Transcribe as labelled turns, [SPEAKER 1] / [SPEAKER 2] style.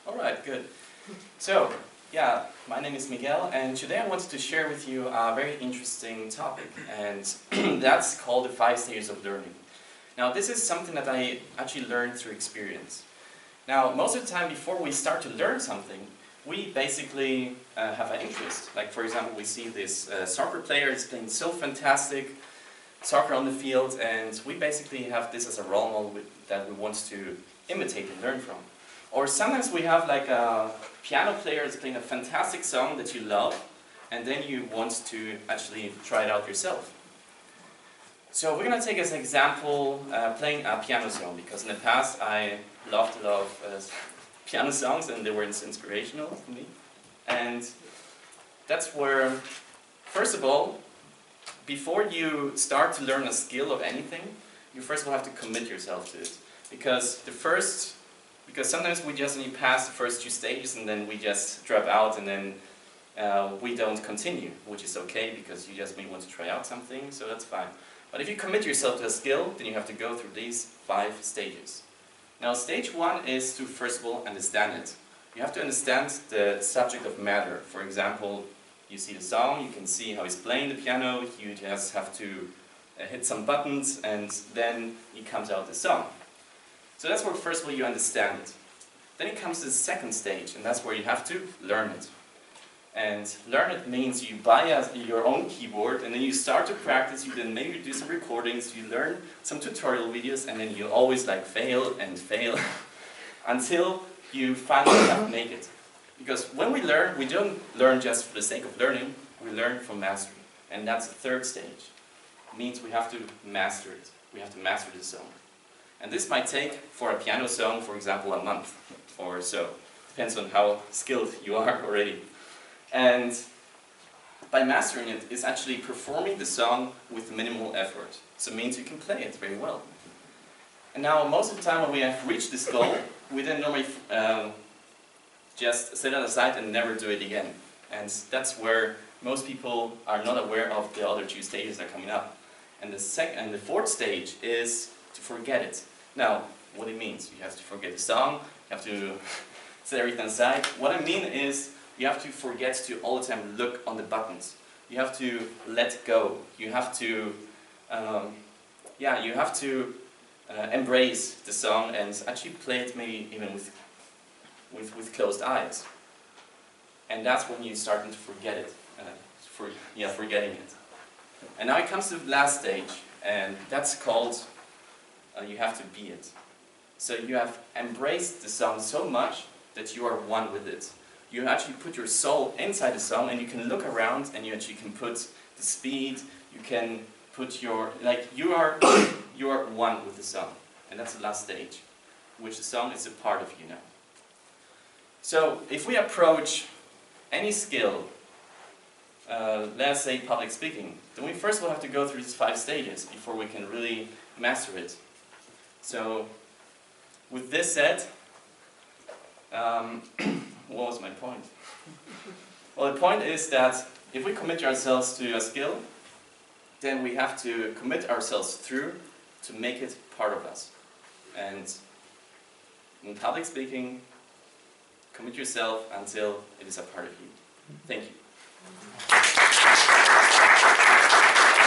[SPEAKER 1] All right, good. So, yeah, my name is Miguel, and today I wanted to share with you a very interesting topic, and that's called the 5 stages of learning. Now, this is something that I actually learned through experience. Now, most of the time before we start to learn something, we basically have an interest. Like, for example, we see this soccer player is playing so fantastic soccer on the field, and we basically have this as a role model that we want to imitate and learn from. Or sometimes we have like a piano player is playing a fantastic song that you love, and then you want to actually try it out yourself. So we're going to take as an example playing a piano song, because in the past I loved a lot of piano songs and they were inspirational to me. And that's where, first of all, before you start to learn a skill of anything, you first of all have to commit yourself to it. Because sometimes we just need to pass the first 2 stages and then we just drop out and then we don't continue, which is okay because you just may want to try out something, so that's fine. But if you commit yourself to a skill, then you have to go through these 5 stages. Now, stage 1 is to first of all understand it. You have to understand the subject of matter. For example, you see the song, you can see how he's playing the piano, you just have to hit some buttons and then it comes out the song. So that's where first of all you understand it. Then it comes to the second stage, and that's where you have to learn it. And learn it means you buy your own keyboard and then you start to practice, you then maybe do some recordings, you learn some tutorial videos, and then you always like fail and fail until you finally make it. Because when we learn, we don't learn just for the sake of learning, we learn from mastery. And that's the third stage. It means we have to master it. We have to master the song. And this might take, for a piano song, for example, a month or so. Depends on how skilled you are already. And by mastering it, it's actually performing the song with minimal effort. So it means you can play it very well. And now, most of the time when we have reached this goal, we then normally just set it aside and never do it again. And that's where most people are not aware of the other 2 stages that are coming up. And the fourth stage is to forget it. Now, what it means, you have to forget the song, you have to set everything aside. What I mean is, you have to forget to all the time look on the buttons. You have to let go. You have to, embrace the song and actually play it maybe even with closed eyes. And that's when you start to forget it, forgetting it. And now it comes to the last stage, and that's called you have to be it. So you have embraced the song so much that you are one with it. You actually put your soul inside the song, and you can look around and you actually can put the speed, you can put your, you are one with the song. And that's the last stage, which the song is a part of you now. So if we approach any skill, let's say public speaking, then we first of all have to go through these 5 stages before we can really master it. So, with this said, what was my point? Well, the point is that if we commit ourselves to a skill, then we have to commit ourselves through to make it part of us. And in public speaking, commit yourself until it is a part of you. Thank you.